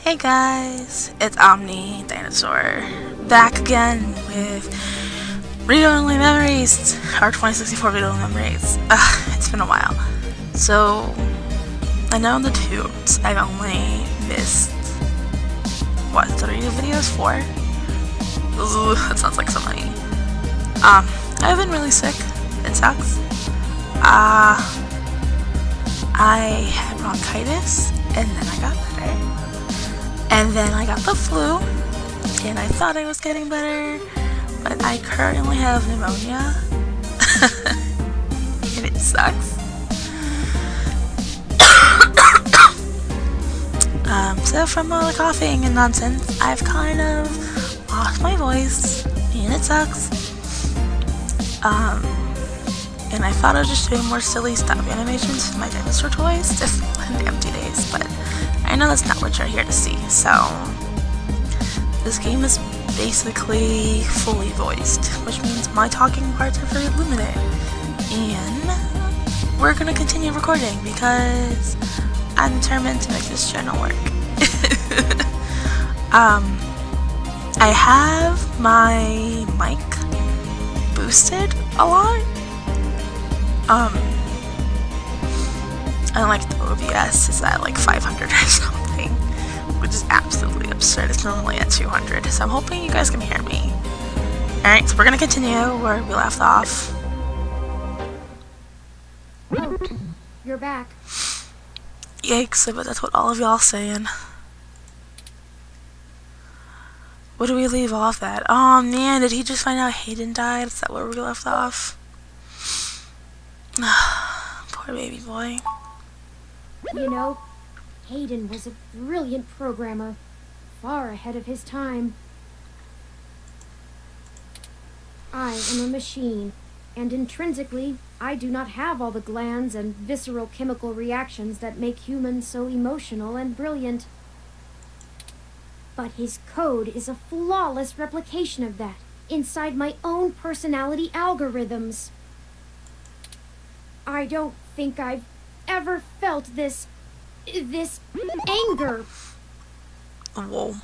Hey guys, it's Omni Dinosaur back again with read-only memories, or 2064 read-only memories. It's been a while. So, I know in the tubes I've only missed, 3 videos? 4? Ooh, that sounds like so many. I've been really sick. It sucks. I had bronchitis, and then I got better. And then I got the flu, and I thought I was getting better, but I currently have pneumonia, and it sucks. So from all the coughing and nonsense, I've kind of lost my voice, and it sucks. And I thought I was just doing more silly stop animations with my dinosaur toys, just in empty days, but I know that's not what you're here to see. So this game is basically fully voiced, which means my talking parts are very limited. And we're gonna continue recording because I'm determined to make this channel work. I have my mic boosted a lot. And like the OBS is at like 500 or something, which is absolutely absurd. It's normally at 200, so I'm hoping you guys can hear me. Alright, so we're gonna continue where we left off. Oh, you're back. Yikes, but that's what all of y'all saying. What do we leave off at? Oh man, did he just find out Hayden died? Is that where we left off? Poor baby boy. You know, Hayden was a brilliant programmer, far ahead of his time. I am a machine, and intrinsically, I do not have all the glands and visceral chemical reactions that make humans so emotional and brilliant. But his code is a flawless replication of that, inside my own personality algorithms. I don't think I've ever felt this anger. Whoa.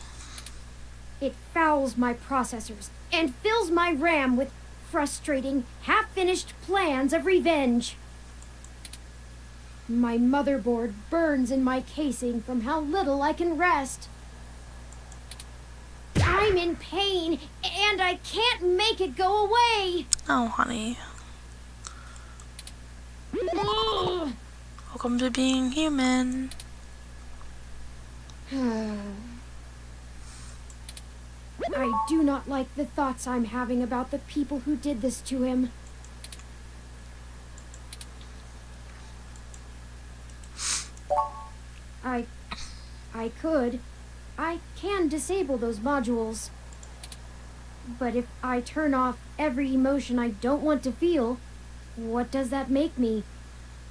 It fouls my processors and fills my RAM with frustrating, half-finished plans of revenge. My motherboard burns in my casing from how little I can rest. I'm in pain, and I can't make it go away. Oh, honey. Ugh. Welcome to being human. I do not like the thoughts I'm having about the people who did this to him. I can disable those modules. But if I turn off every emotion I don't want to feel, what does that make me?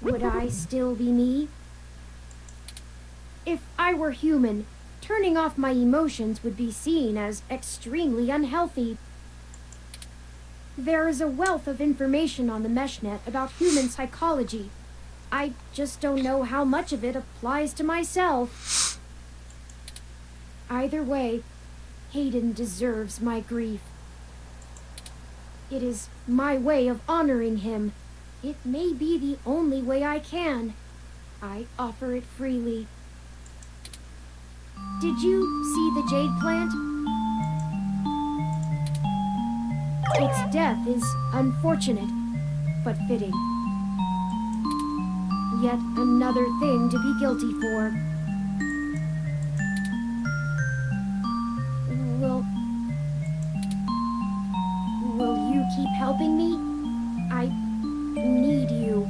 Would I still be me? If I were human, turning off my emotions would be seen as extremely unhealthy. There is a wealth of information on the meshnet about human psychology. I just don't know how much of it applies to myself. Either way, Hayden deserves my grief. It is my way of honoring him. It may be the only way I can. I offer it freely. Did you see the jade plant? Its death is unfortunate, but fitting. Yet another thing to be guilty for. Will you keep helping me? I need you.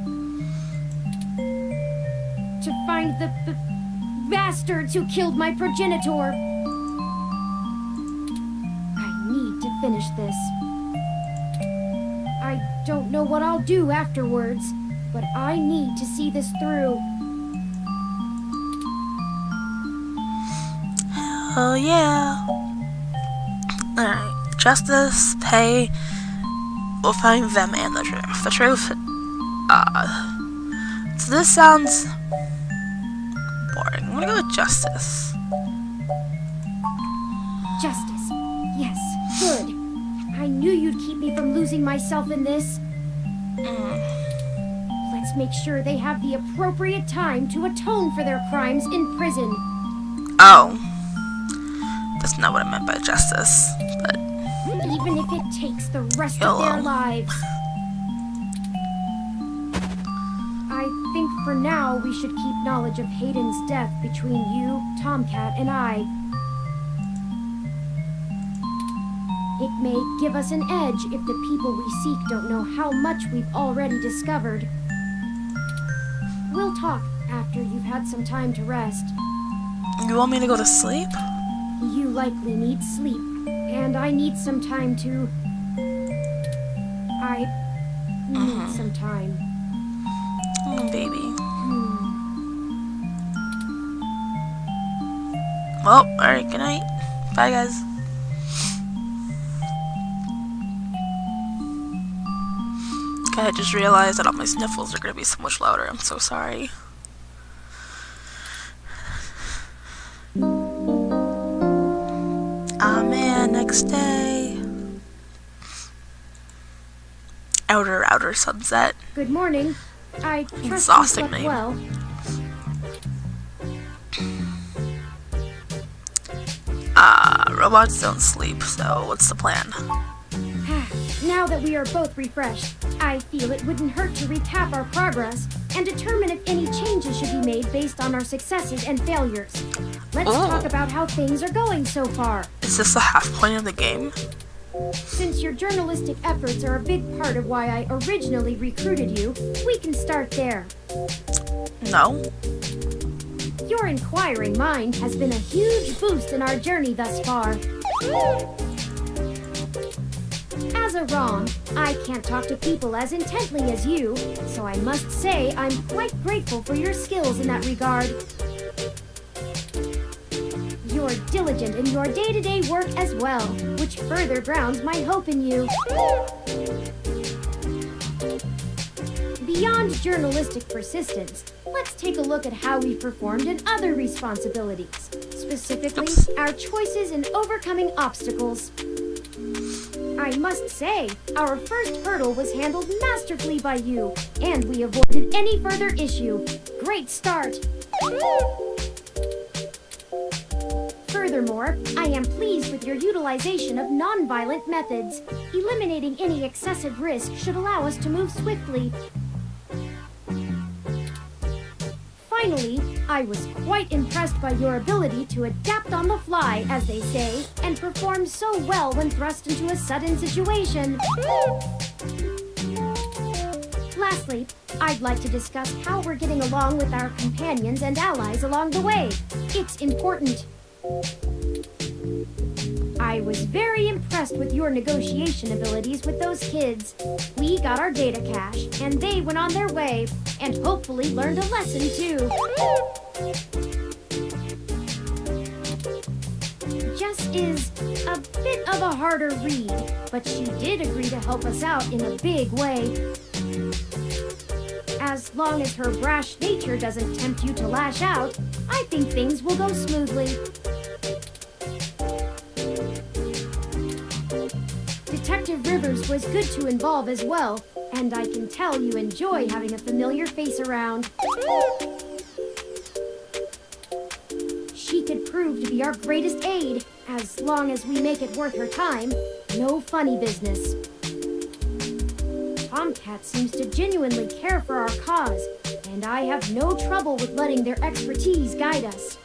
To find the bastards who killed my progenitor. I need to finish this. I don't know what I'll do afterwards, but I need to see this through. Oh yeah. Alright. Justice, pay, we'll find them and the truth. The truth, so this sounds boring. I'm gonna go with justice. Justice. Yes, good. I knew you'd keep me from losing myself in this. Let's make sure they have the appropriate time to atone for their crimes in prison. Oh. That's not what I meant by justice, but... Even if it takes the rest of their lives. I think for now we should keep knowledge of Hayden's death between you, Tomcat, and I. It may give us an edge if the people we seek don't know how much we've already discovered. We'll talk after you've had some time to rest. You want me to go to sleep? You likely need sleep, and I need some time to... I need some time. Oh, baby. Well, alright, good night. Bye, guys. Okay, I just realized that all my sniffles are gonna be so much louder. I'm so sorry. Ah, man, next day. Outer sunset. Good morning. I trust you Exhausting slept name. well. Robots don't sleep, so what's the plan? Now that we are both refreshed, I feel it wouldn't hurt to recap our progress and determine if any changes should be made based on our successes and failures. Let's talk about how things are going so far. Is this the half point of the game? Since your journalistic efforts are a big part of why I originally recruited you, we can start there. No. Your inquiring mind has been a huge boost in our journey thus far. As a ROM, I can't talk to people as intently as you, so I must say I'm quite grateful for your skills in that regard. You're diligent in your day-to-day work as well, which further grounds my hope in you. Beyond journalistic persistence, let's take a look at how we've performed in other responsibilities, specifically our choices in overcoming obstacles. I must say, our first hurdle was handled masterfully by you, and we avoided any further issue. Great start! Furthermore, I am pleased with your utilization of non-violent methods. Eliminating any excessive risk should allow us to move swiftly. Finally, I was quite impressed by your ability to adapt on the fly, as they say, and perform so well when thrust into a sudden situation. Lastly, I'd like to discuss how we're getting along with our companions and allies along the way. It's important. I was very impressed with your negotiation abilities with those kids. We got our data cache, and they went on their way, and hopefully learned a lesson too. Jess is a bit of a harder read, but she did agree to help us out in a big way. As long as her brash nature doesn't tempt you to lash out, I think things will go smoothly. Detective Rivers was good to involve as well, and I can tell you enjoy having a familiar face around. She could prove to be our greatest aid, as long as we make it worth her time. No funny business. Tomcat seems to genuinely care for our cause, and I have no trouble with letting their expertise guide us.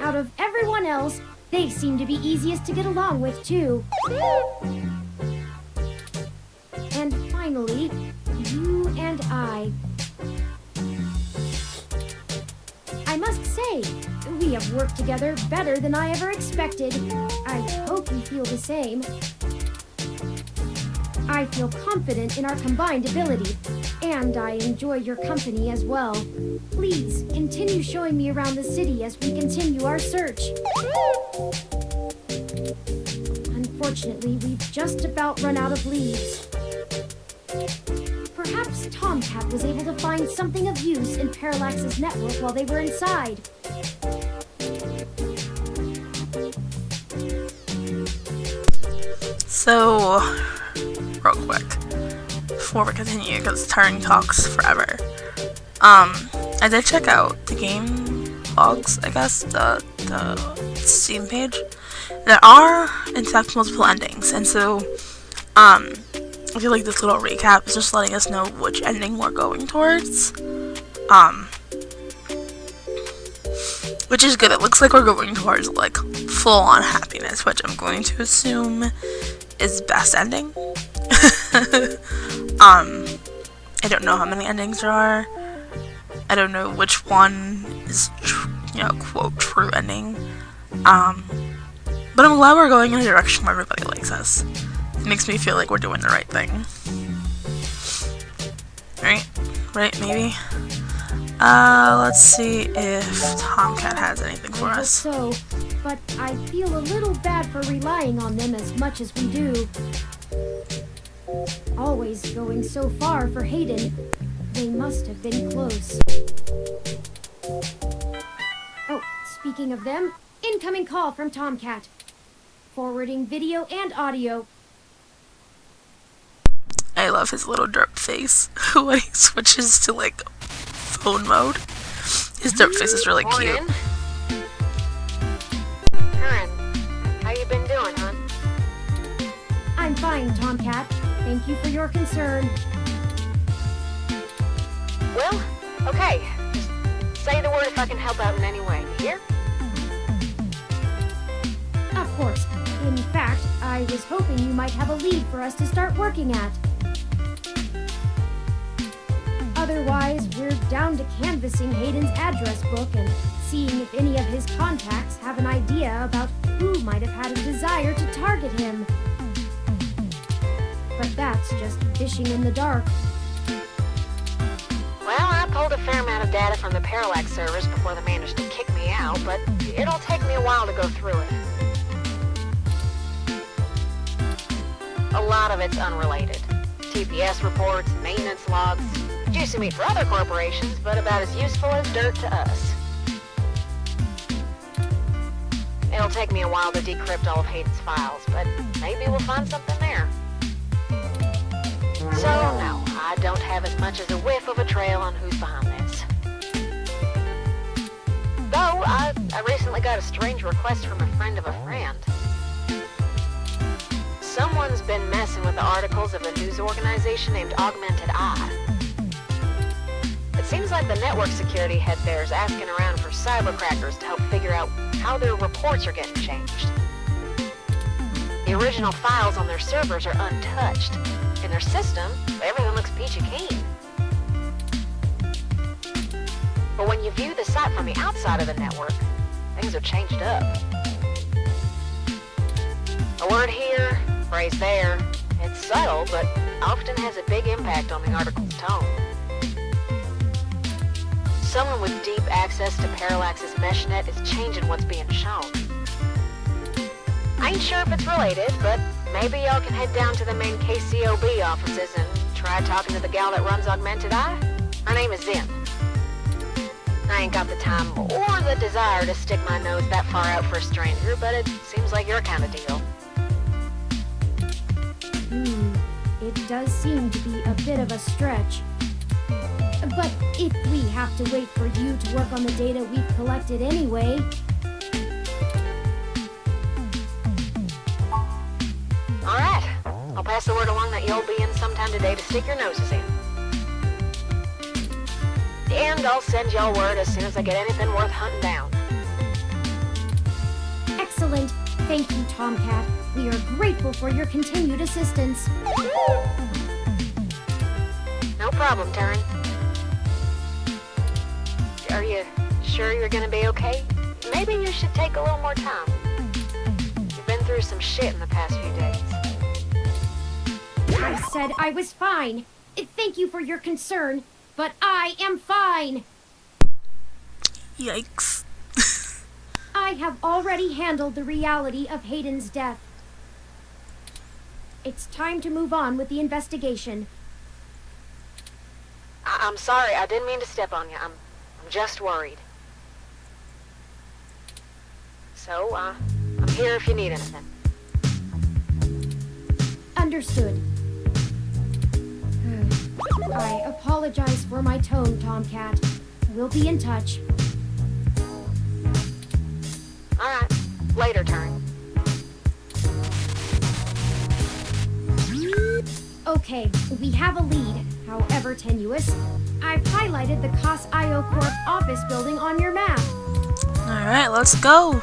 Out of everyone else, they seem to be easiest to get along with, too. And finally, you and I. I must say, we have worked together better than I ever expected. I hope you feel the same. I feel confident in our combined ability, and I enjoy your company as well. Please, continue showing me around the city as we continue our search. Unfortunately, we've just about run out of leads. Perhaps Tomcat was able to find something of use in Parallax's network while they were inside. So, real quick, before we continue, because Turing talks forever, I did check out the game logs, I guess, the Steam page. There are, in fact, multiple endings, and so, I feel like this little recap is just letting us know which ending we're going towards, which is good. It looks like we're going towards, like, full-on happiness, which I'm going to assume is best ending. I don't know how many endings there are. I don't know which one is, quote, true ending. But I'm glad we're going in a direction where everybody likes us. It makes me feel like we're doing the right thing. Right, maybe? Let's see if Tomcat has anything for us. So, but I feel a little bad for relying on them as much as we do. Always going so far for Hayden. They must have been close. Oh, speaking of them, incoming call from Tomcat. Forwarding video and audio. I love his little derp face when he switches to, like, phone mode. His derp face is really cute. Karen, how you been doing, hon? I'm fine, Tomcat. Thank you for your concern. Well, okay. Just say the word if I can help out in any way. You hear? Of course. In fact, I was hoping you might have a lead for us to start working at. Otherwise, we're down to canvassing Hayden's address book and seeing if any of his contacts have an idea about who might have had a desire to target him. But that's just fishing in the dark. Well, I pulled a fair amount of data from the Parallax servers before they managed to kick me out, but it'll take me a while to go through it. A lot of it's unrelated. TPS reports, maintenance logs, juicy meat for other corporations, but about as useful as dirt to us. It'll take me a while to decrypt all of Hayden's files, but maybe we'll find something there. So, no, I don't have as much as a whiff of a trail on who's behind this. Though, I recently got a strange request from a friend of a friend. Someone's been messing with the articles of a news organization named Augmented Eye. It seems like the network security head there is asking around for cybercrackers to help figure out how their reports are getting changed. The original files on their servers are untouched. In their system, everything looks peachy keen. But when you view the site from the outside of the network, things are changed up. A word here, phrase there. It's subtle, but often has a big impact on the article's tone. Someone with deep access to Parallax's meshnet is changing what's being shown. I ain't sure if it's related, but maybe y'all can head down to the main KCOB offices and try talking to the gal that runs Augmented Eye. Her name is Zim. I ain't got the time or the desire to stick my nose that far out for a stranger, but it seems like your kind of deal. It does seem to be a bit of a stretch. But if we have to wait for you to work on the data we've collected anyway... Alright, I'll pass the word along that you'll be in sometime today to stick your noses in. And I'll send y'all word as soon as I get anything worth hunting down. Excellent. Thank you, Tomcat. We are grateful for your continued assistance. No problem, Turing. Are you sure you're gonna be okay? Maybe you should take a little more time. You've been through some shit in the past few days. I said I was fine. Thank you for your concern, but I am fine. Yikes. I have already handled the reality of Hayden's death. It's time to move on with the investigation. I'm sorry, I didn't mean to step on you. I'm just worried. So, I'm here if you need anything. Understood. I apologize for my tone, Tomcat. We'll be in touch. Alright, later, Turing. Okay, we have a lead, however tenuous. I've highlighted the COS IO Corp office building on your map. Alright, let's go.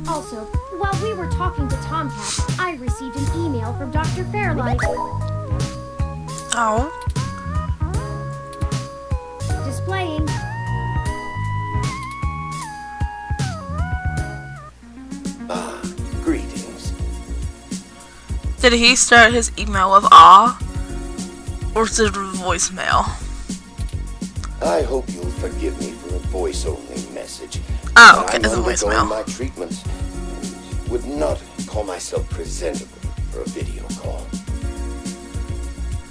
Also, while we were talking to Tomcat, I received an email from Dr. Fairlight. Oh. Displaying. Greetings. Did he start his email with awe? Or is it a voicemail? I hope you'll forgive me for a voice-only message. Oh, okay, I'm it's a undergoing voicemail. my treatments and would not call myself presentable for a video call.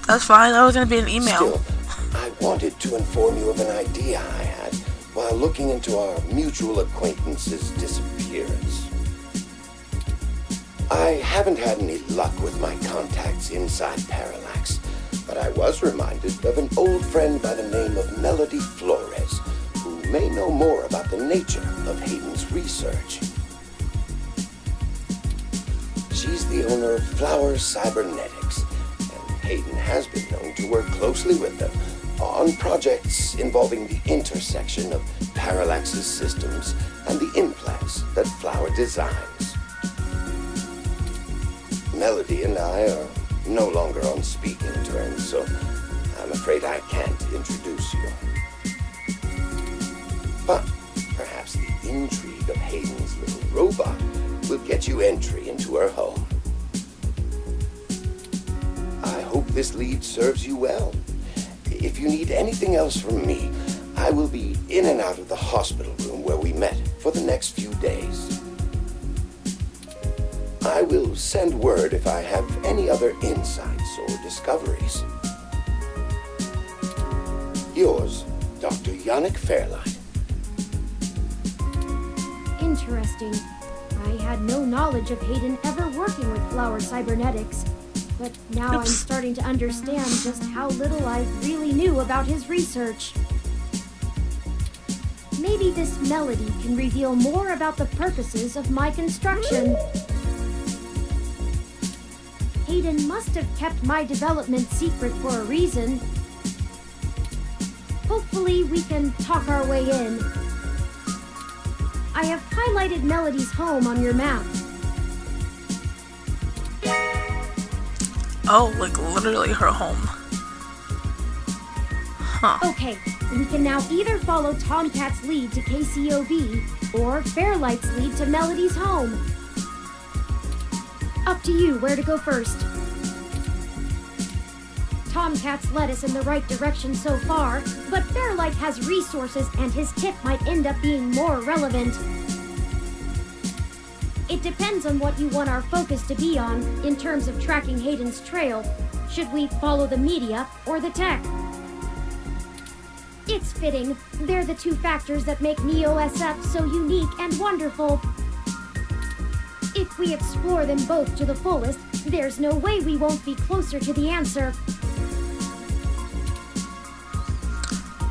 That's fine, that was gonna be an email. Still, I wanted to inform you of an idea I had while looking into our mutual acquaintance's disappearance. I haven't had any luck with my contacts inside Parallax, but I was reminded of an old friend by the name of Melody Flores, who may know more about the nature of Hayden's research. She's the owner of Flower Cybernetics, and Hayden has been known to work closely with them on projects involving the intersection of Parallax's systems and the implants that Flower designs. Melody and I are no longer on speaking terms, so I'm afraid I can't introduce you. But perhaps the intrigue of Hayden's little robot will get you entry into her home. I hope this lead serves you well. If you need anything else from me, I will be in and out of the hospital room where we met for the next few days. I will send word if I have any other insights or discoveries. Yours, Dr. Yannick Fairlight. Interesting. I had no knowledge of Hayden ever working with Flower Cybernetics, but now I'm starting to understand just how little I really knew about his research. Maybe this Melody can reveal more about the purposes of my construction. Hayden must have kept my development secret for a reason. Hopefully we can talk our way in. I have highlighted Melody's home on your map. Oh, like literally her home. Huh. Okay, we can now either follow Tomcat's lead to KCOB or Fairlight's lead to Melody's home. Up to you where to go first. Tomcat's led us in the right direction so far, but Fairlight has resources and his tip might end up being more relevant. It depends on what you want our focus to be on in terms of tracking Hayden's trail. Should we follow the media or the tech? It's fitting. They're the two factors that make NEO-SF so unique and wonderful. If we explore them both to the fullest, there's no way we won't be closer to the answer.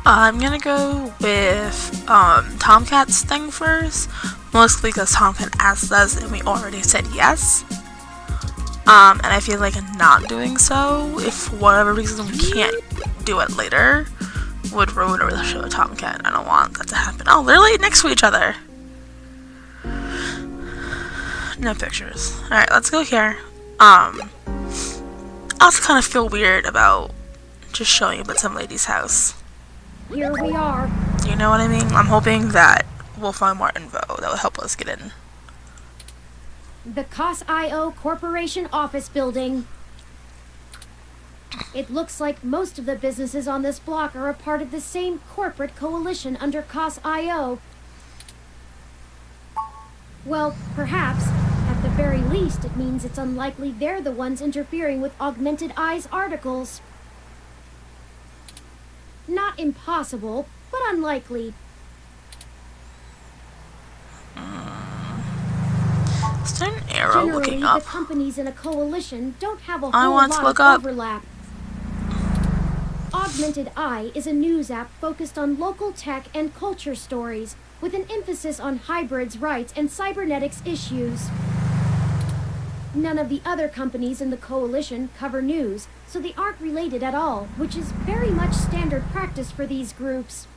I'm gonna go with Tomcat's thing first, mostly because Tomcat asked us and we already said yes. And I feel like not doing so, if for whatever reason we can't do it later, would ruin a relationship with Tomcat. I don't want that to happen. Oh, they're literally next to each other. No pictures. Alright, let's go here. I also kind of feel weird about just showing up at some lady's house. Here we are. You know what I mean? I'm hoping that we'll find more info that will help us get in. The COS IO Corporation office building. It looks like most of the businesses on this block are a part of the same corporate coalition under COS IO. Well, perhaps, at the very least, it means it's unlikely they're the ones interfering with Augmented Eye's articles. Not impossible, but unlikely. Is there an arrow Generally, looking the up? companies in a coalition don't have a I whole want to lot look of up. overlap. Augmented Eye is a news app focused on local tech and culture stories, with an emphasis on hybrids' rights and cybernetics issues. None of the other companies in the coalition cover news, so they aren't related at all, which is very much standard practice for these groups.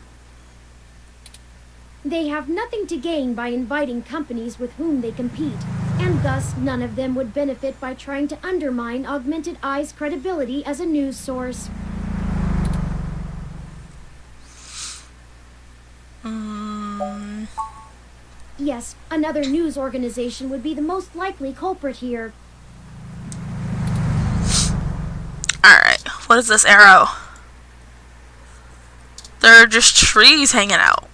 They have nothing to gain by inviting companies with whom they compete, and thus none of them would benefit by trying to undermine Augmented Eye's credibility as a news source. Yes, another news organization would be the most likely culprit here. Alright, what is this arrow? There are just trees hanging out.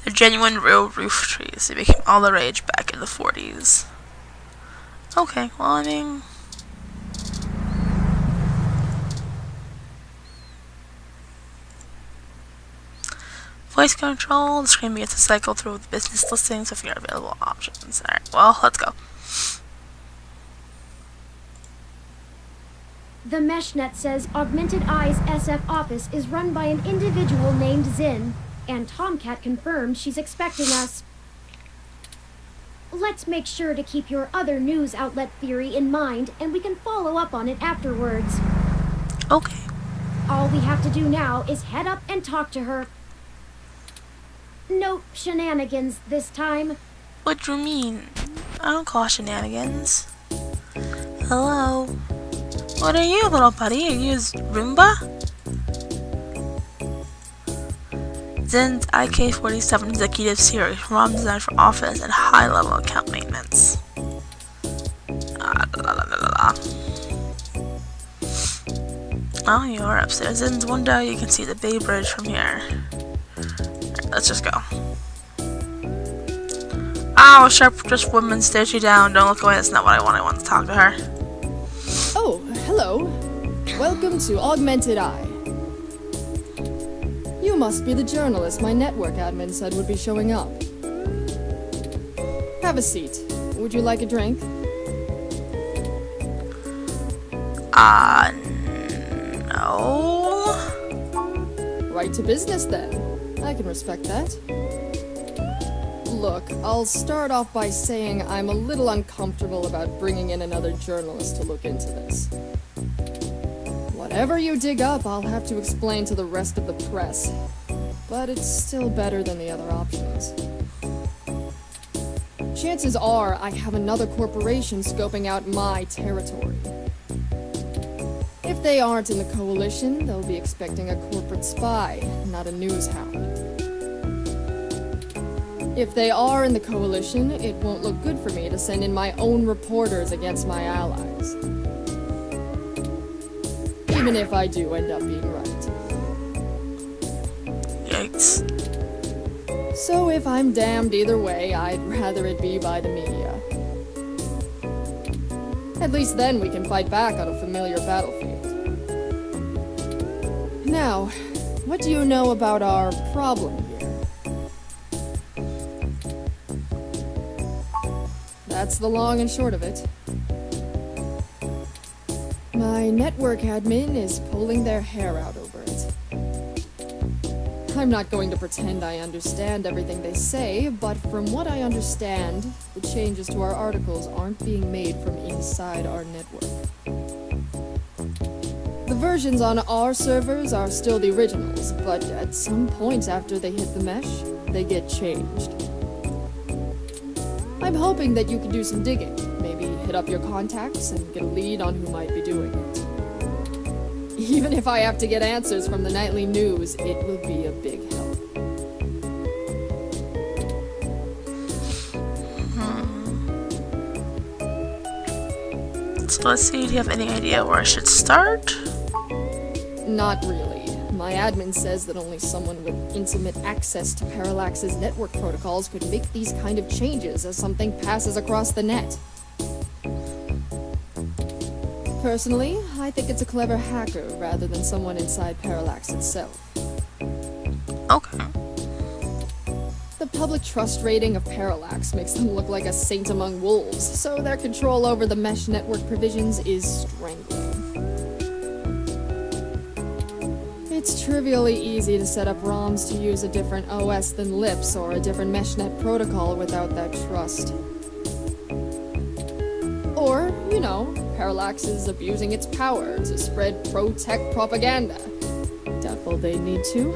They're genuine real roof trees. They became all the rage back in the 40s. Okay, well, I mean... Voice control. The screen begins to cycle through the business listings of your available options. Alright, well, let's go. The meshnet says Augmented Eye's SF office is run by an individual named Zin, and Tomcat confirmed she's expecting us. Let's make sure to keep your other news outlet theory in mind, and we can follow up on it afterwards. Okay. All we have to do now is head up and talk to her. No shenanigans this time. What do you mean? I don't call shenanigans. Hello? What are you, little buddy? Are you his Roomba? Zen's IK-47 executive series, ROM designed for office and high-level account maintenance. Oh, you are upstairs. Zen's window, you can see the Bay Bridge from here. Right, let's just go. Ow, sharp, just woman stares you down. Don't look away, that's not what I want. I want to talk to her. Oh, hello. Welcome to Augmented Eye. You must be the journalist my network admin said would be showing up. Have a seat. Would you like a drink? No. Right to business then. I can respect that. Look, I'll start off by saying I'm a little uncomfortable about bringing in another journalist to look into this. Whatever you dig up, I'll have to explain to the rest of the press. But it's still better than the other options. Chances are I have another corporation scoping out my territory. If they aren't in the coalition, they'll be expecting a corporate spy, not a news hound. If they are in the coalition, it won't look good for me to send in my own reporters against my allies. Even if I do end up being right. Yikes. So if I'm damned either way, I'd rather it be by the media. At least then we can fight back on a familiar battlefield. Now, what do you know about our problem here? That's the long and short of it. My network admin is pulling their hair out over it. I'm not going to pretend I understand everything they say, but from what I understand, the changes to our articles aren't being made from inside our network. The versions on our servers are still the originals, but at some point after they hit the mesh, they get changed. I'm hoping that you can do some digging, maybe hit up your contacts and get a lead on who might be doing it. Even if I have to get answers from the nightly news, it will be a big help. So let's see, do you have any idea where I should start? Not really. My admin says that only someone with intimate access to Parallax's network protocols could make these kind of changes as something passes across the net. Personally, I think it's a clever hacker rather than someone inside Parallax itself. Okay. The public trust rating of Parallax makes them look like a saint among wolves, so their control over the mesh network provisions is strangling. It's trivially easy to set up ROMs to use a different OS than LIPS or a different meshnet protocol without that trust. Or, you know, Parallax is abusing its power to spread pro-tech propaganda. Doubtful they need to.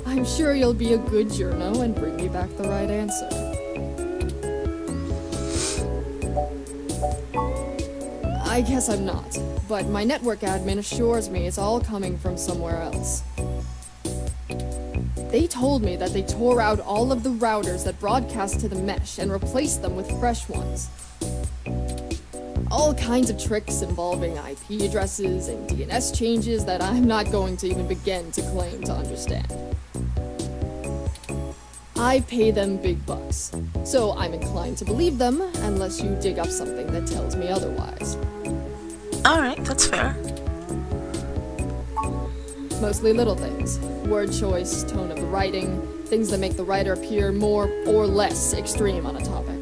I'm sure you'll be a good journo and bring me back the right answer. I guess I'm not, but my network admin assures me it's all coming from somewhere else. They told me that they tore out all of the routers that broadcast to the mesh and replaced them with fresh ones. All kinds of tricks involving IP addresses and DNS changes that I'm not going to even begin to claim to understand. I pay them big bucks, so I'm inclined to believe them unless you dig up something that tells me otherwise. Alright, that's fair. Mostly little things. Word choice, tone of the writing, things that make the writer appear more or less extreme on a topic.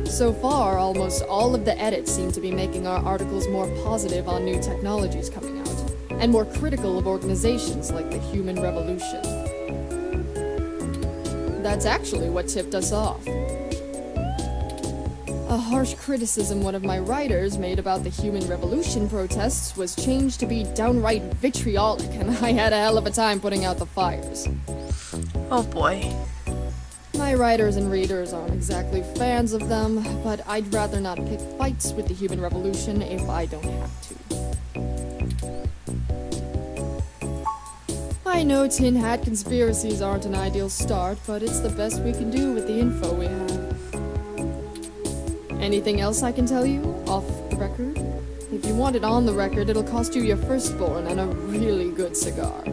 So far, almost all of the edits seem to be making our articles more positive on new technologies coming out, and more critical of organizations like the Human Revolution. That's actually what tipped us off. A harsh criticism one of my writers made about the Human Revolution protests was changed to be downright vitriolic, and I had a hell of a time putting out the fires. Oh boy. My writers and readers aren't exactly fans of them, but I'd rather not pick fights with the Human Revolution if I don't have to. I know tin hat conspiracies aren't an ideal start, but it's the best we can do with the info we have. Anything else I can tell you, off the record? If you want it on the record, it'll cost you your firstborn and a really good cigar.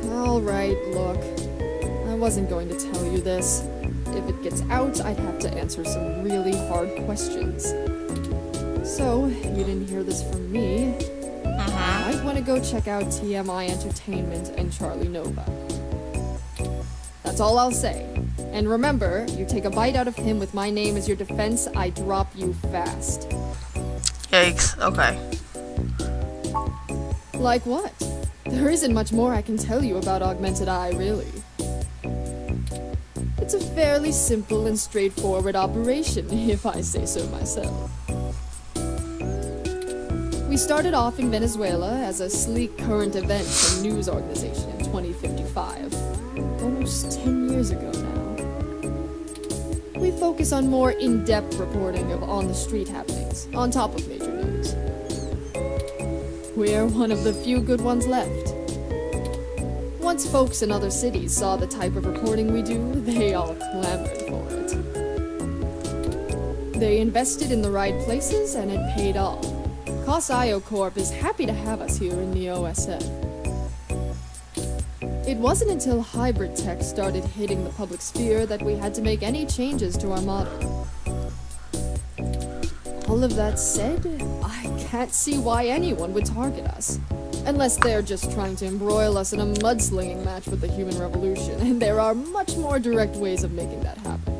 Alright, look. I wasn't going to tell you this. If it gets out, I'd have to answer some really hard questions. So, you didn't hear this from me. You might want to go check out TMI Entertainment and Charlie Nova. That's all I'll say. And remember, you take a bite out of him with my name as your defense, I drop you fast. Yikes, okay. Like what? There isn't much more I can tell you about Augmented Eye, really. It's a fairly simple and straightforward operation, if I say so myself. We started off in Venezuela as a sleek current events and news organization in 2055. Almost 10 years ago now. We focus on more in-depth reporting of on-the-street happenings, on top of major news. We're one of the few good ones left. Once folks in other cities saw the type of reporting we do, they all clamored for it. They invested in the right places, and it paid off. COS-IO Corp is happy to have us here in the OSF. It wasn't until hybrid tech started hitting the public sphere that we had to make any changes to our model. All of that said, I can't see why anyone would target us. Unless they're just trying to embroil us in a mudslinging match with the Human Revolution, and there are much more direct ways of making that happen.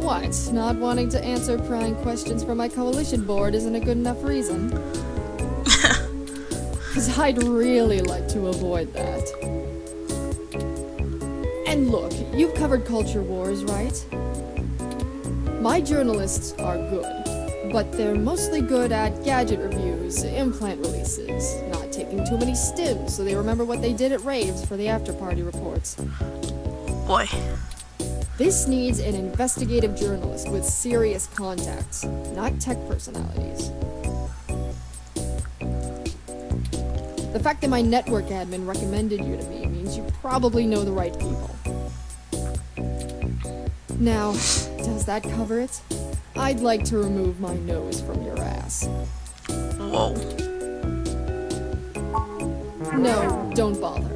What? Not wanting to answer prying questions from my coalition board isn't a good enough reason? Because I'd really like to avoid that. And look, you've covered culture wars, right? My journalists are good, but they're mostly good at gadget reviews, implant releases, not taking too many stims so they remember what they did at raves for the after-party reports. Boy. This needs an investigative journalist with serious contacts, not tech personalities. The fact that my network admin recommended you to me means you probably know the right people. Now, does that cover it? I'd like to remove my nose from your ass. Whoa. No, don't bother.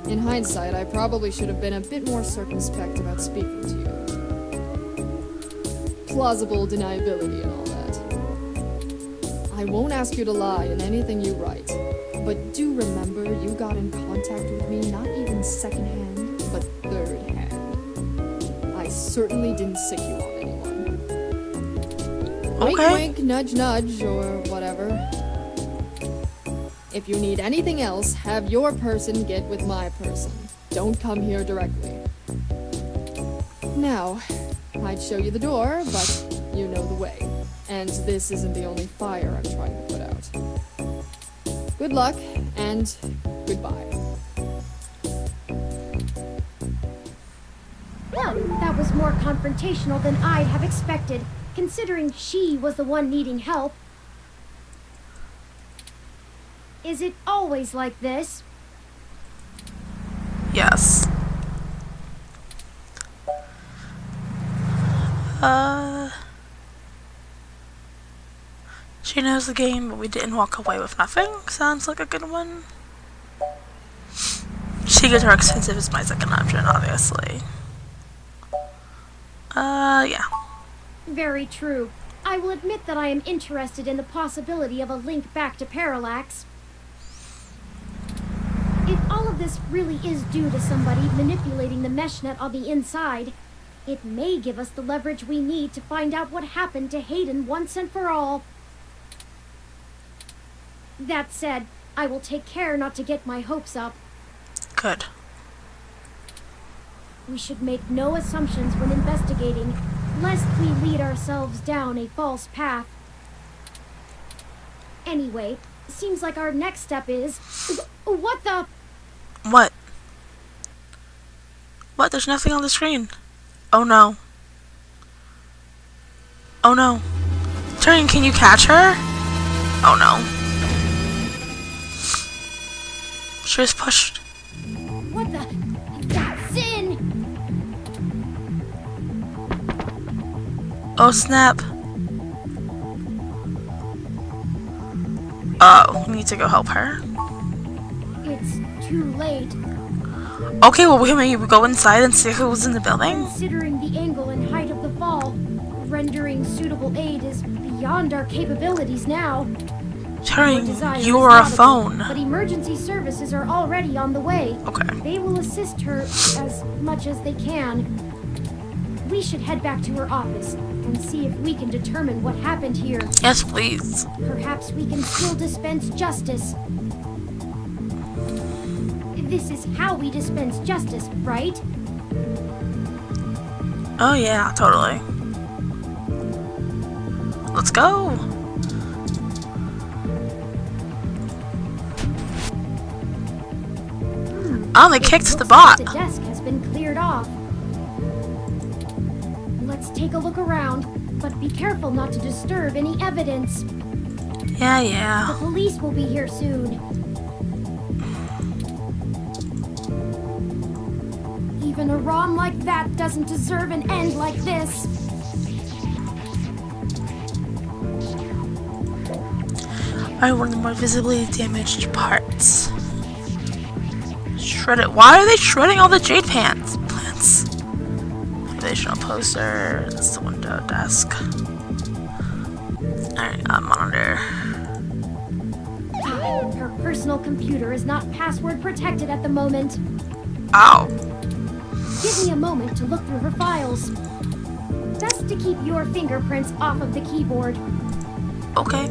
In hindsight, I probably should have been a bit more circumspect about speaking to you. Plausible deniability and all that. I won't ask you to lie in anything you write, but do remember you got in contact with me not even secondhand, but third hand. I certainly didn't sick you on anyone. Wink, Okay. wink, nudge, nudge, or whatever. If you need anything else, have your person get with my person. Don't come here directly. Now, I'd show you the door, but you know the way. And this isn't the only fire I'm trying to put out. Good luck, and goodbye. Well, that was more confrontational than I'd have expected, considering she was the one needing help. Is it always like this? Yes. She knows the game, but we didn't walk away with nothing. Sounds like a good one. She gets more expensive is my second option, obviously. Yeah. Very true. I will admit that I am interested in the possibility of a link back to Parallax. If all of this really is due to somebody manipulating the mesh net on the inside, it may give us the leverage we need to find out what happened to Hayden once and for all. That said, I will take care not to get my hopes up. Good. We should make no assumptions when investigating, lest we lead ourselves down a false path. Anyway, seems like our next step is... What the... What? What? There's nothing on the screen. Oh no. Oh no. Turing, can you catch her? Oh no. She was pushed. What the... That's in! Oh snap. Oh, we need to go help her. It's too late. Okay, well, we maybe go inside and see who's in the building. Considering the angle and height of the fall, rendering suitable aid is beyond our capabilities now. Turing, Desire you is are a laudable, phone. But emergency services are already on the way. Okay. They will assist her as much as they can. We should head back to her office and see if we can determine what happened here. Yes, please. Perhaps we can still dispense justice. This is how we dispense justice, right? Oh yeah, totally. Let's go. Oh, they kicked the Looks bot. like the desk has been cleared off. Let's take a look around, but be careful not to disturb any evidence. Yeah, The yeah. police will be here soon. Even a ROM like that doesn't deserve an end like this. Alright, one of the more visibly damaged parts. Shred it. Why are they shredding all the jade plants? Motivational poster. That's the window desk. Alright, monitor. Her personal computer is not password protected at the moment. Ow. Give me a moment to look through her files. Best to keep your fingerprints off of the keyboard. Okay.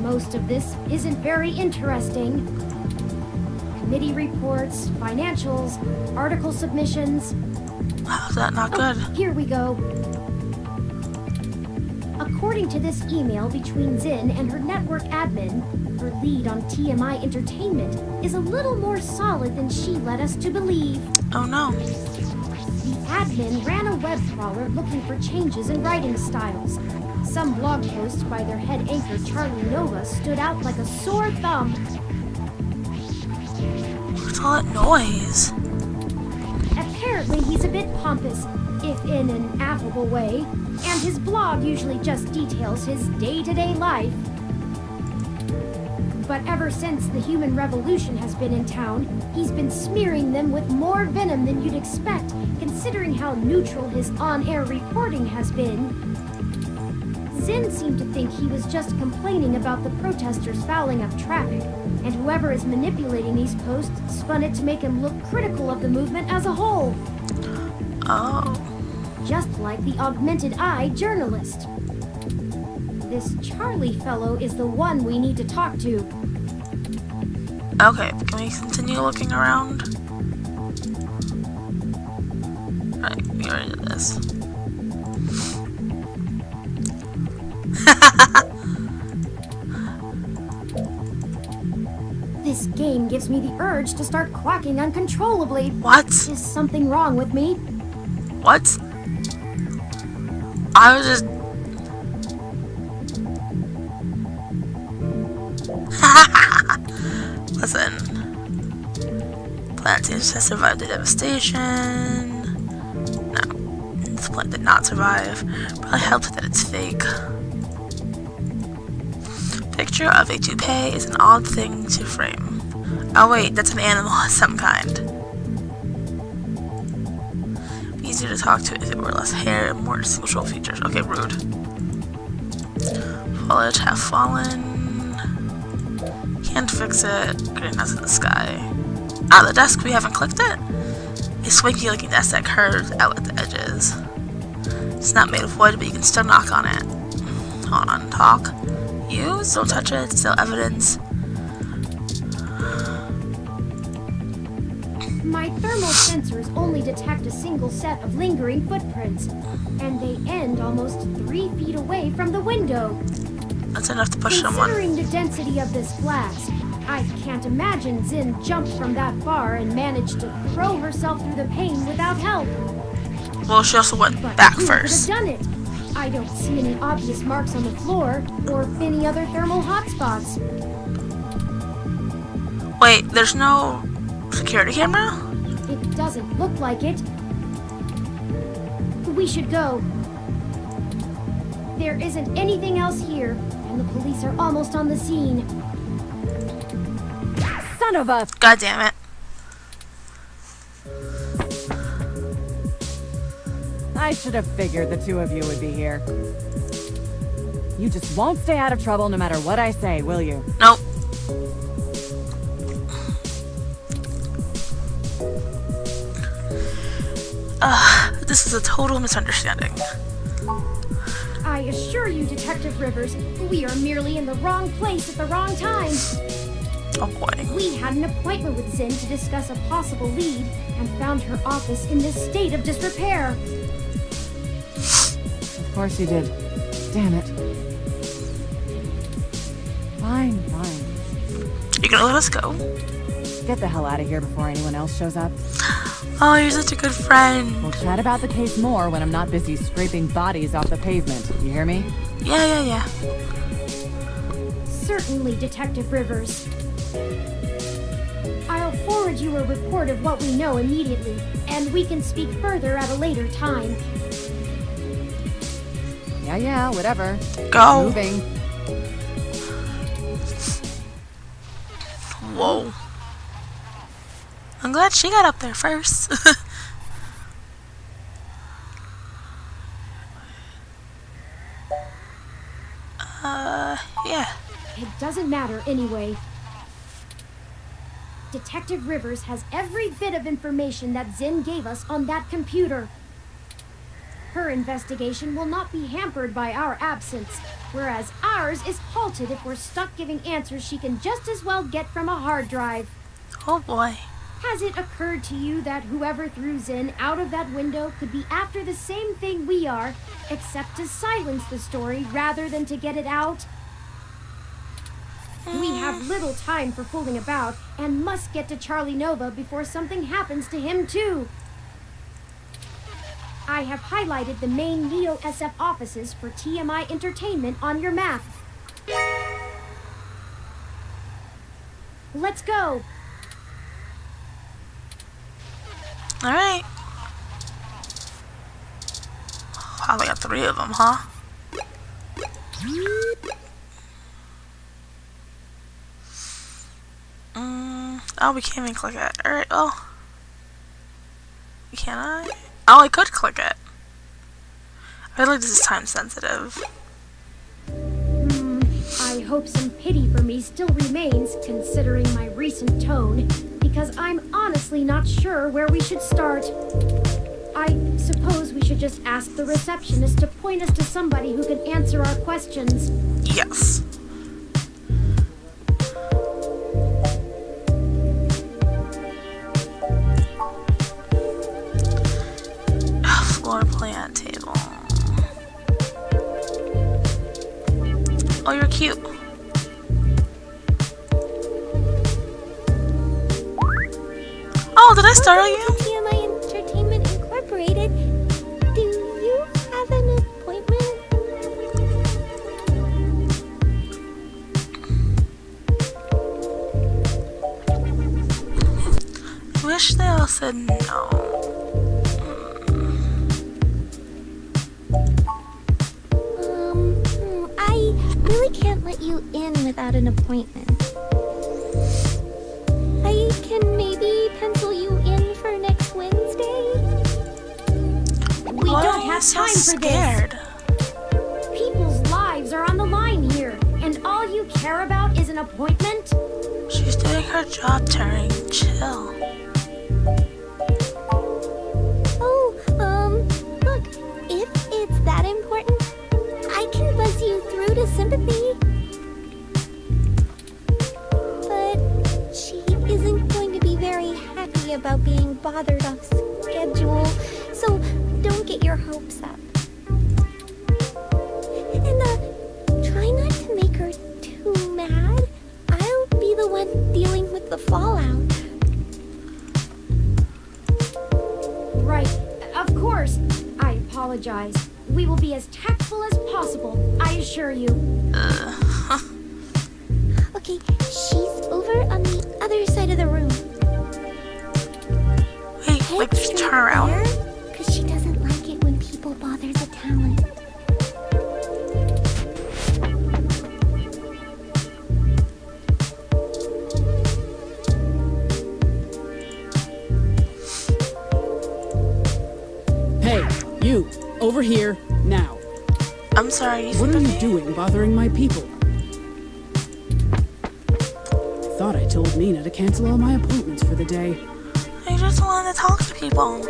Most of this isn't very interesting. Committee reports, financials, article submissions. How's that not good? Here we go. According to this email between Zin and her network admin, her lead on TMI Entertainment is a little more solid than she led us to believe. Oh no. The admin ran a web crawler looking for changes in writing styles. Some blog posts by their head anchor Charlie Nova stood out like a sore thumb. What's all that noise? Apparently he's a bit pompous, if in an affable way, and his blog usually just details his day-to-day life. But ever since the human revolution has been in town, he's been smearing them with more venom than you'd expect, considering how neutral his on-air reporting has been. Zinn seemed to think he was just complaining about the protesters fouling up traffic, and whoever is manipulating these posts spun it to make him look critical of the movement as a whole. Oh. Just like the augmented eye journalist. This Charlie fellow is the one we need to talk to. Okay, can we continue looking around? Right, we already did this. This game gives me the urge to start quacking uncontrollably. What? Is something wrong with me? What? I was just... Listen. Plant seems to survive the devastation. No. This plant did not survive. Probably helps that it's fake. Picture of a toupee is an odd thing to frame. Oh wait, that's an animal of some kind. Easier to talk to if it were less hair and more social features. Okay, rude. Foliage half fallen. Can't fix it. Greenhouse in the sky. Ah, the desk, we haven't clicked it. A swanky looking desk that curves out at the edges. It's not made of wood, but you can still knock on it. Hold on, talk. Use, don't touch it, it's still evidence. My thermal sensors only detect a single set of lingering footprints, and they end almost 3 feet away from the window. That's enough to push someone. Considering the density of this glass, I can't imagine Zinn jumped from that far and managed to throw herself through the pane without help. Well, she also went But back who first. could have done it? I don't see any obvious marks on the floor or any other thermal hotspots. Wait, there's no security camera? It doesn't look like it. We should go. There isn't anything else here, and the police are almost on the scene. Son of a... God damn it. I should have figured the two of you would be here. You just won't stay out of trouble no matter what I say, will you? Nope. This is a total misunderstanding. I assure you, Detective Rivers, we are merely in the wrong place at the wrong time. Oh boy. We had an appointment with Zinn to discuss a possible lead and found her office in this state of disrepair. Of course you did. Damn it. Fine, fine. You gonna let us go? Get the hell out of here before anyone else shows up. Oh, you're such a good friend. We'll chat about the case more when I'm not busy scraping bodies off the pavement. You hear me? Yeah. Certainly, Detective Rivers. I'll forward you a report of what we know immediately, and we can speak further at a later time. Yeah, whatever. Go. Moving. Whoa. I'm glad she got up there first. Yeah. It doesn't matter anyway. Detective Rivers has every bit of information that Zinn gave us on that computer. Her investigation will not be hampered by our absence, whereas ours is halted if we're stuck giving answers she can just as well get from a hard drive. Oh boy. Has it occurred to you that whoever threw Zinn out of that window could be after the same thing we are, except to silence the story rather than to get it out? We have little time for fooling about and must get to Charlie Nova before something happens to him too. I have highlighted the main Neo SF offices for TMI Entertainment on your map. Let's go! Alright. Wow, we got 3 of them, huh? Oh, we can't even click it. Alright, oh. Can I? Oh, I could click it. I feel like this is time sensitive. I hope some pity for me still remains, considering my recent tone, because I'm honestly not sure where we should start. I suppose we should just ask the receptionist to point us to somebody who can answer our questions. Yes. Floor plan table. Oh, you're cute. Oh, did I startle you? TMI Entertainment Incorporated. Do you have an appointment? I wish they all said no. I really can't let you in without an appointment. I can maybe pencil you in for next Wednesday? We Why don't are you have so time for scared? this. People's lives are on the line here, and all you care about is an appointment? She's doing her job, Turing. Chill. Look, if it's that important, I can buzz you through to sympathy. But she isn't going to be very happy about being bothered off schedule, so don't get your hopes up. And, try not to make her too mad. I'll be the one dealing with the fallout. Right, of course. I apologize. We will be as tactful as possible, I assure you. Okay, she's over on the other side of the room. Wait, just turn around. Because she doesn't like it when people bother the talent. Hey, you, over here, now. I'm sorry. What are you doing bothering my people? I thought I told Nina to cancel all my appointments for the day. I just wanted to talk to people.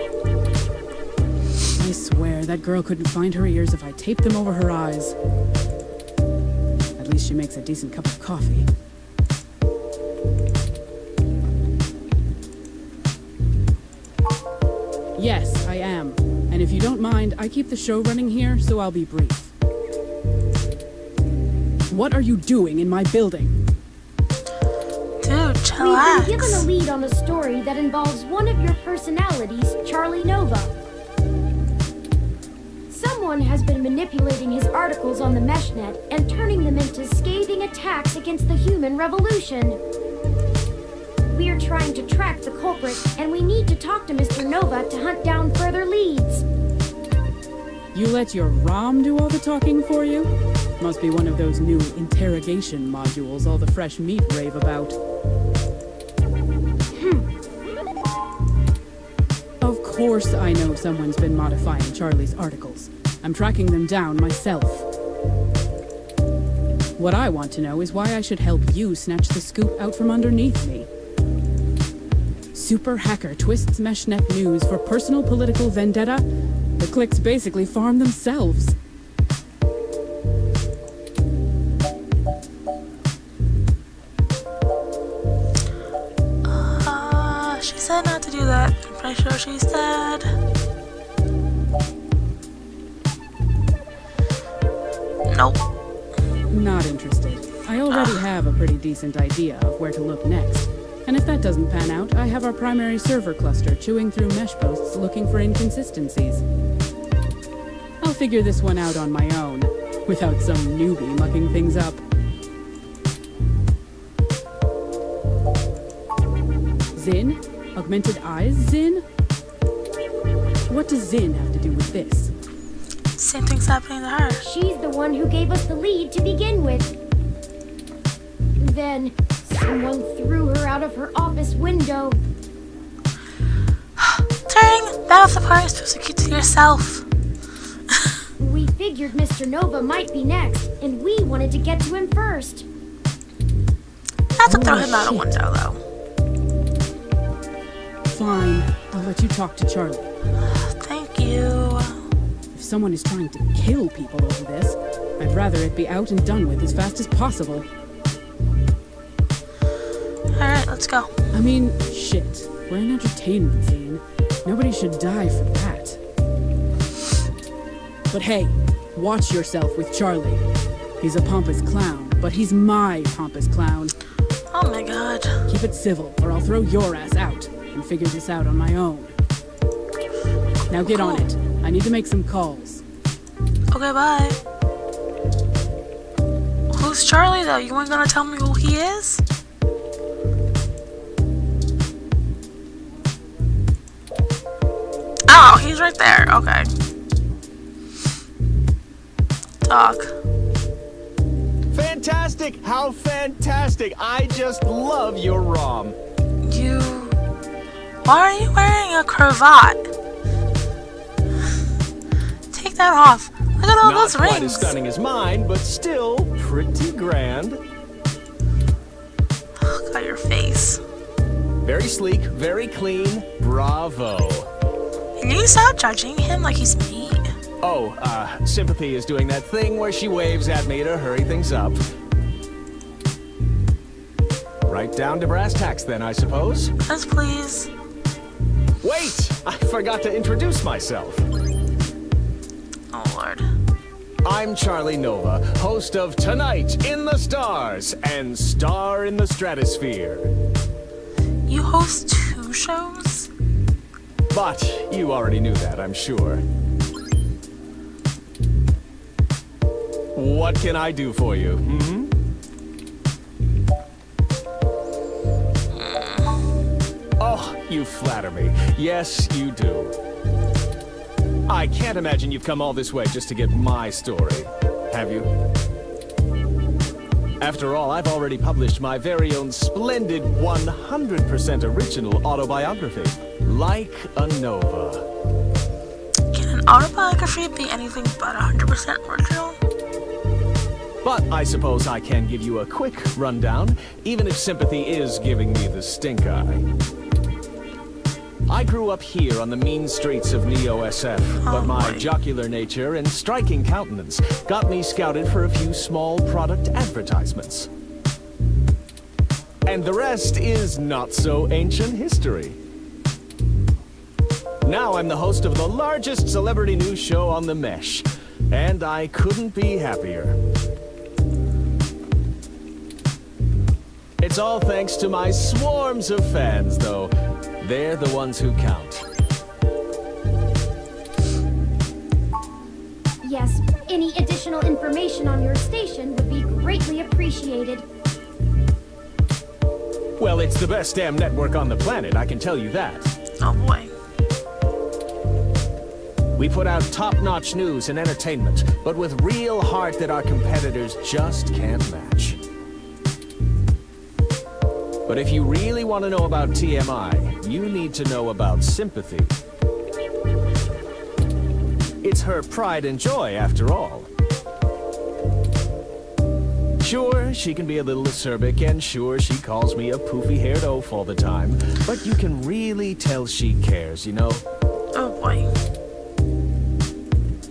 I swear, that girl couldn't find her ears if I taped them over her eyes. At least she makes a decent cup of coffee. Yes, I am. And if you don't mind, I keep the show running here, so I'll be brief. What are you doing in my building? Dude, We've chillax. been given a lead on a story that involves one of your personalities, Charlie Nova. Someone has been manipulating his articles on the meshnet and turning them into scathing attacks against the human revolution. We are trying to track the culprit, and we need to talk to Mr. Nova to hunt down further leads. You let your ROM do all the talking for you? Must be one of those new interrogation modules all the fresh meat rave about. Of course I know someone's been modifying Charlie's articles. I'm tracking them down myself. What I want to know is why I should help you snatch the scoop out from underneath me. Super hacker twists meshnet news for personal political vendetta? The clicks basically farm themselves. She said not to do that. I'm pretty sure she said. Nope. Not interested. I already have a pretty decent idea of where to look next. And if that doesn't pan out, I have our primary server cluster chewing through mesh posts looking for inconsistencies. I'll figure this one out on my own, without some newbie mucking things up. Zin? Augmented eyes, Zin? What does Zin have to do with this? Same thing's happening to her. She's the one who gave us the lead to begin with. Then, someone threw her out out of her office window. Turing, that was the part you're supposed to keep to yourself. We figured Mr. Nova might be next, and we wanted to get to him first. Not to throw him out a window, though. Fine, I'll let you talk to Charlie. Thank you. If someone is trying to kill people over this, I'd rather it be out and done with as fast as possible. Alright, let's go. I mean, shit. We're an entertainment scene. Nobody should die for that. But hey, watch yourself with Charlie. He's a pompous clown, but he's my pompous clown. Oh my god. Keep it civil, or I'll throw your ass out and figure this out on my own. Now get on it. I need to make some calls. Okay, bye. Who's Charlie, though? You weren't gonna tell me who he is? Oh, he's right there. Okay. Talk. Fantastic! How fantastic! I just love your ROM. You... Why are you wearing a cravat? Take that off. Look at all Not those quite rings. as stunning as mine, but still pretty grand. Look at your face. Very sleek, very clean. Bravo. Can you stop judging him like he's me? Oh, Sympathy is doing that thing where she waves at me to hurry things up. Right down to brass tacks then, I suppose. Yes, please. Wait! I forgot to introduce myself. Oh, Lord. I'm Charlie Nova, host of Tonight in the Stars and Star in the Stratosphere. You host 2 shows? But you already knew that, I'm sure. What can I do for you, Oh, you flatter me. Yes, you do. I can't imagine you've come all this way just to get my story, have you? After all, I've already published my very own splendid 100% original autobiography, Like a Nova. Can an autobiography be anything but 100% original? But I suppose I can give you a quick rundown, even if Sympathy is giving me the stink eye. I grew up here on the mean streets of Neo-SF, but my jocular nature and striking countenance got me scouted for a few small product advertisements. And the rest is not so ancient history. Now I'm the host of the largest celebrity news show on the Mesh, and I couldn't be happier. It's all thanks to my swarms of fans, though. They're the ones who count. Yes, any additional information on your station would be greatly appreciated. Well, it's the best damn network on the planet, I can tell you that. Oh boy. We put out top-notch news and entertainment, but with real heart that our competitors just can't match. But if you really want to know about TMI, you need to know about Sympathy. It's her pride and joy, after all. Sure, she can be a little acerbic, and sure, she calls me a poofy-haired oaf all the time, but you can really tell she cares, you know? Oh boy.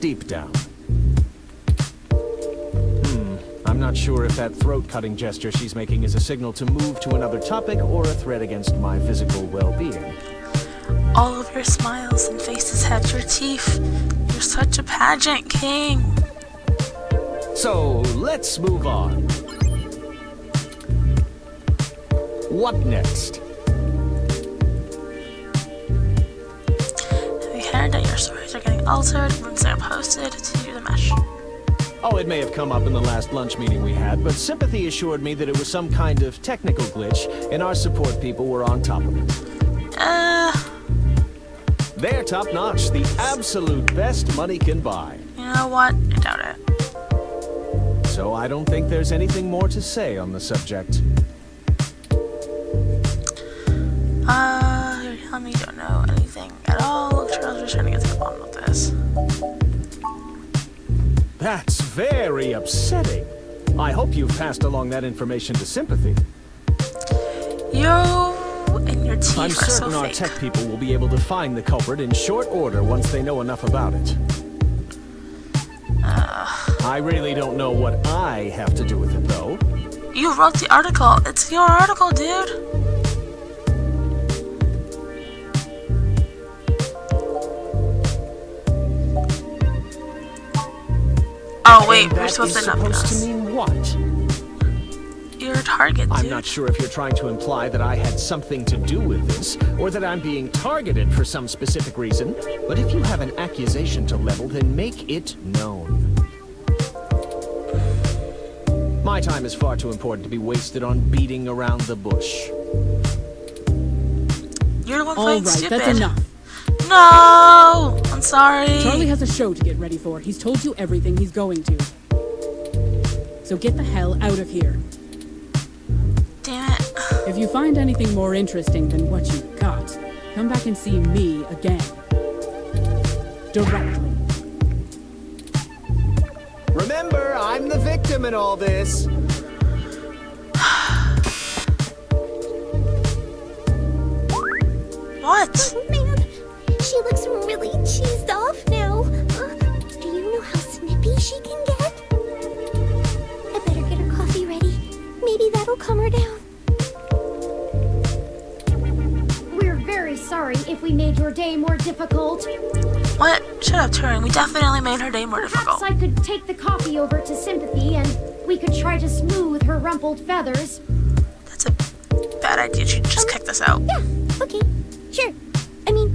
Deep down. I'm not sure if that throat-cutting gesture she's making is a signal to move to another topic or a threat against my physical well-being. All of your smiles and faces have your teeth. You're such a pageant king. So, let's move on. What next? Have you heard that your stories are getting altered once they're posted to the Mesh? Oh, it may have come up in the last lunch meeting we had, but Sympathy assured me that it was some kind of technical glitch, and our support people were on top of it. They're top-notch, the absolute best money can buy. You know what? I doubt it. So I don't think there's anything more to say on the subject. just trying to get to the bottom of this. That's very upsetting. I hope you've passed along that information to Sympathy. You and your teeth I'm are so certain our fake. tech people will be able to find the culprit in short order once they know enough about it. I really don't know what I have to do with it, though. You wrote the article. It's your article, dude. Oh wait, we're supposed to not be us. to mean what? You're a target, dude. I'm not sure if you're trying to imply that I had something to do with this, or that I'm being targeted for some specific reason, but if you have an accusation to level, then make it known. My time is far too important to be wasted on beating around the bush. You're the one All playing right, stupid. that's enough. No! I'm sorry. Charlie has a show to get ready for. He's told you everything he's going to. So get the hell out of here. Damn it. If you find anything more interesting than what you got, come back and see me again. Directly. Remember, I'm the victim in all this. What? Oh man, she looks really cheesed off now. Do you know how snippy she can get? I better get her coffee ready. Maybe that'll calm her down. We're very sorry if we made your day more difficult. What? Shut up, Turing. We definitely made her day more Perhaps difficult. I could take the coffee over to Sympathy and we could try to smooth her rumpled feathers. That's a bad idea. You should just kick this out. Yeah, okay, sure. I mean,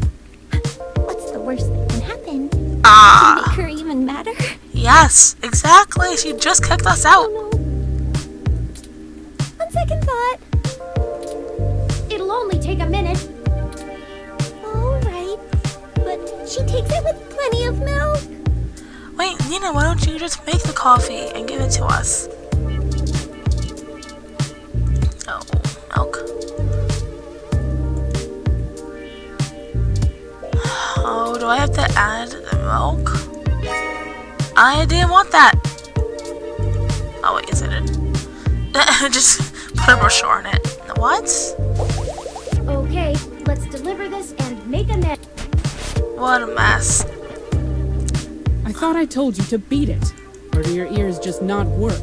what's the worst that can happen? Ah. Make her even madder? Yes, exactly. She just kicked us out. Oh no. On second thought. It'll only take a minute. Alright. But she takes it with plenty of milk. Wait, Nina, why don't you just make the coffee and give it to us? Oh, milk. Oh, do I have to add the milk? I didn't want that. Oh, wait, yes I did. Just put a brochure in it. What? Okay, let's deliver this and make a net. What a mess. I thought I told you to beat it. Or do your ears just not work?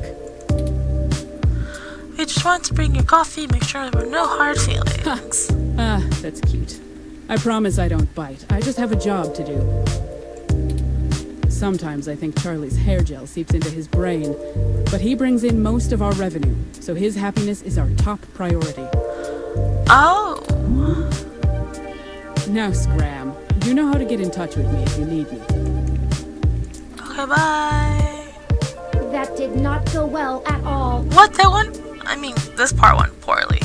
We just wanted to bring your coffee, make sure there were no hard feelings. Ah, that's cute. I promise I don't bite. I just have a job to do. Sometimes I think Charlie's hair gel seeps into his brain, but he brings in most of our revenue, so his happiness is our top priority. Oh. Now, Scram, you know how to get in touch with me if you need me. Okay, bye. That did not go well at all. What? That one? I mean, this part went poorly.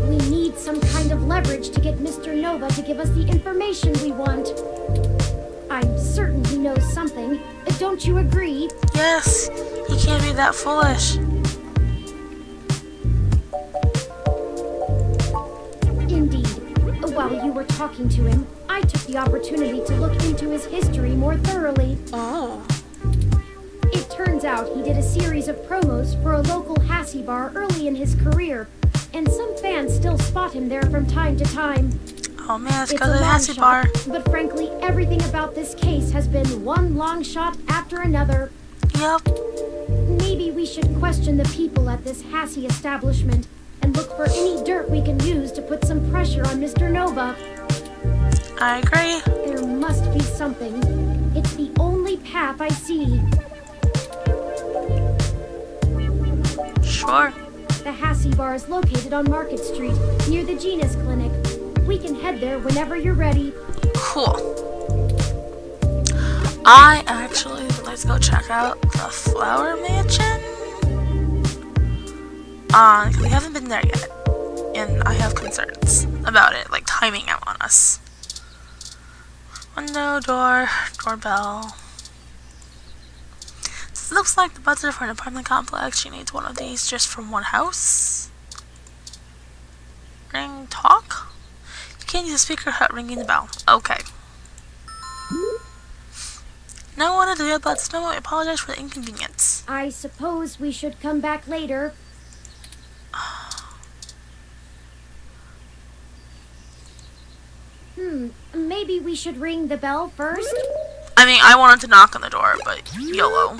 We need some kind of leverage to get Mr. Nova to give us the information we want. I'm certain he knows something. Don't you agree? Yes, he can't be that foolish. Indeed. While you were talking to him, I took the opportunity to look into his history more thoroughly. Oh. It turns out he did a series of promos for a local Hassie bar early in his career, and some fans still spot him there from time to time. Oh man, let's It's go to a the long Hassie shot, bar. but frankly, everything about this case has been one long shot after another. Yep. Maybe we should question the people at this Hassie establishment and look for any dirt we can use to put some pressure on Mr. Nova. I agree. There must be something. It's the only path I see. Sure. The Hassie bar is located on Market Street, near the Genus Clinic. We can head there whenever you're ready. Cool. I actually would like to go check out the Flower Mansion. Because we haven't been there yet. And I have concerns about it, like timing out on us. Window, door, doorbell. This looks like the buzzer for an apartment complex. She needs one of these just from one house. Ring, talk? You can't use a speaker without ringing the bell. Okay. No one to do about snow. I apologize for the inconvenience. I suppose we should come back later. Maybe we should ring the bell first? I mean, I wanted to knock on the door, but YOLO.